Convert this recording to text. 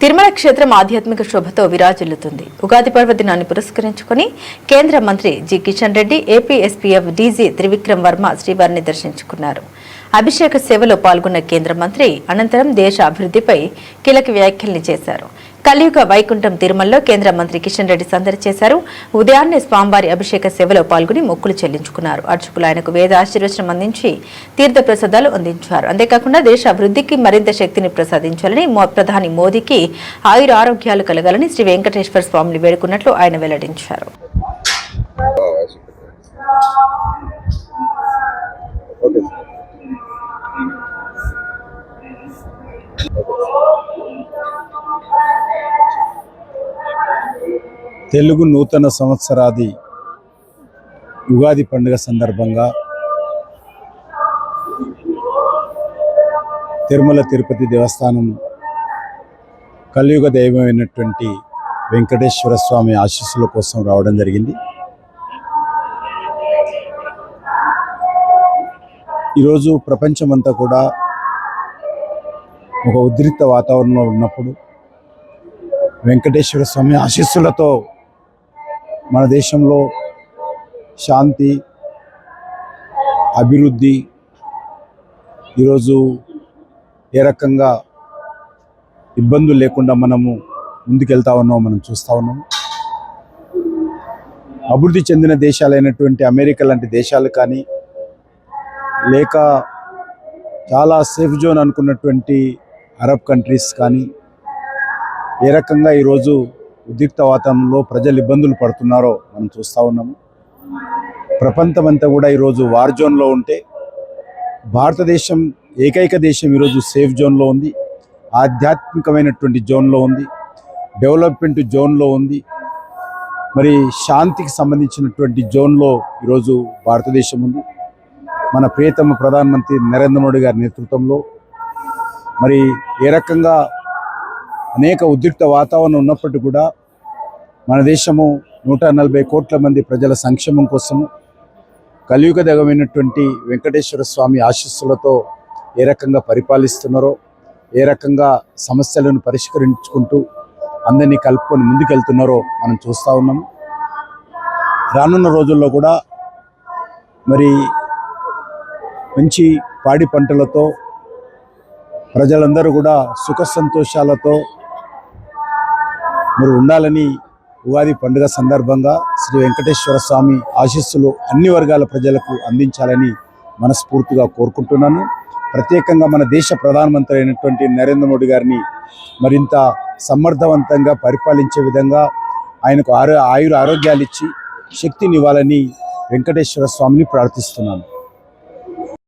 తిరుమల క్షేత్రం ఆధ్యాత్మిక శోభతో విరాజిల్లుతుంది. ఉగాది పర్వదినాన్ని పురస్కరించుకుని కేంద్ర మంత్రి G Kishan Reddy, AP SPF DG Trivikram Varma శ్రీవారిని దర్శించుకున్నారు. అభిషేక సేవలో పాల్గొన్న కేంద్ర మంత్రి అనంతరం దేశ అభివృద్ధిపై కీలక వ్యాఖ్యల్ని చేశారు. కలియుగ వైకుంఠం తిరుమలలో కేంద్ర మంత్రి కిషన్ రెడ్డి సందడి చేశారు. ఉదయాన్నే స్వామివారి అభిషేక సేవలో పాల్గొని మొక్కులు చెల్లించుకున్నారు. అర్చకులు ఆయనకు వేద ఆశీర్వచనం అందించి తీర్థ ప్రసాదాలు అందించారు. అంతేకాకుండా దేశ అభివృద్ధికి మరింత శక్తిని ప్రసాదించాలని, ప్రధాని మోదీకి ఆయుర ఆరోగ్యాలు కలగాలని శ్రీ వెంకటేశ్వర స్వామిని వేడుకున్నట్లు ఆయన వెల్లడించారు. తెలుగు నూతన సంవత్సరాది ఉగాది పండుగ సందర్భంగా తిరుమల తిరుపతి దేవస్థానం కలియుగ దైవమైనటువంటి వెంకటేశ్వర స్వామి ఆశీస్సుల కోసం రావడం జరిగింది. ఈరోజు ప్రపంచమంతా కూడా ఒక ఉద్రిక్త వాతావరణంలో ఉన్నప్పుడు వెంకటేశ్వర స్వామి ఆశీస్సులతో మన దేశంలో శాంతి, అభివృద్ధి ఈరోజు ఏ రకంగా ఇబ్బందులు లేకుండా మనము ముందుకెళ్తా ఉన్నామో మనం చూస్తూ ఉన్నాము. అభివృద్ధి చెందిన దేశాలైనటువంటి అమెరికా లాంటి దేశాలు కానీ, లేక చాలా సేఫ్ జోన్ అనుకున్నటువంటి అరబ్ కంట్రీస్ కానీ ఏ రకంగా ఈరోజు ఉద్రిక్త వాతావరణంలో ప్రజలు ఇబ్బందులు పడుతున్నారో మనం చూస్తూ ఉన్నాము. ప్రపంచమంతా కూడా ఈరోజు వార్ జోన్లో ఉంటే భారతదేశం ఏకైక దేశం ఈరోజు సేఫ్ జోన్లో ఉంది, ఆధ్యాత్మికమైనటువంటి జోన్లో ఉంది, డెవలప్మెంట్ జోన్లో ఉంది, మరి శాంతికి సంబంధించినటువంటి జోన్లో ఈరోజు భారతదేశం ఉంది. మన ప్రియతమ ప్రధానమంత్రి నరేంద్ర మోడీ గారి నేతృత్వంలో మరి ఏ రకంగా అనేక ఉద్రిక్త వాతావరణం ఉన్నప్పటికీ కూడా మన దేశము 140 కోట్ల మంది ప్రజల సంక్షేమం కోసము కలియుగ దైవమైనటువంటి వెంకటేశ్వర స్వామి ఆశీస్సులతో ఏ రకంగా పరిపాలిస్తున్నారో, ఏ రకంగా సమస్యలను పరిష్కరించుకుంటూ అందరినీ కలుపుకొని ముందుకెళ్తున్నారో మనం చూస్తూ ఉన్నాము. రానున్న రోజుల్లో కూడా మరి మంచి పాడి పంటలతో ప్రజలందరూ కూడా సుఖ సంతోషాలతో మరి ఉండాలని ఉగాది పండుగ సందర్భంగా శ్రీ వెంకటేశ్వర స్వామి ఆశీస్సులు అన్ని వర్గాల ప్రజలకు అందించాలని మనస్ఫూర్తిగా కోరుకుంటున్నాను. ప్రత్యేకంగా మన దేశ ప్రధానమంత్రి అయినటువంటి నరేంద్ర మోడీ గారిని మరింత సమర్థవంతంగా పరిపాలించే విధంగా ఆయనకు ఆయుర ఆరోగ్యాలు ఇచ్చి శక్తినివ్వాలని వెంకటేశ్వర స్వామిని ప్రార్థిస్తున్నాను.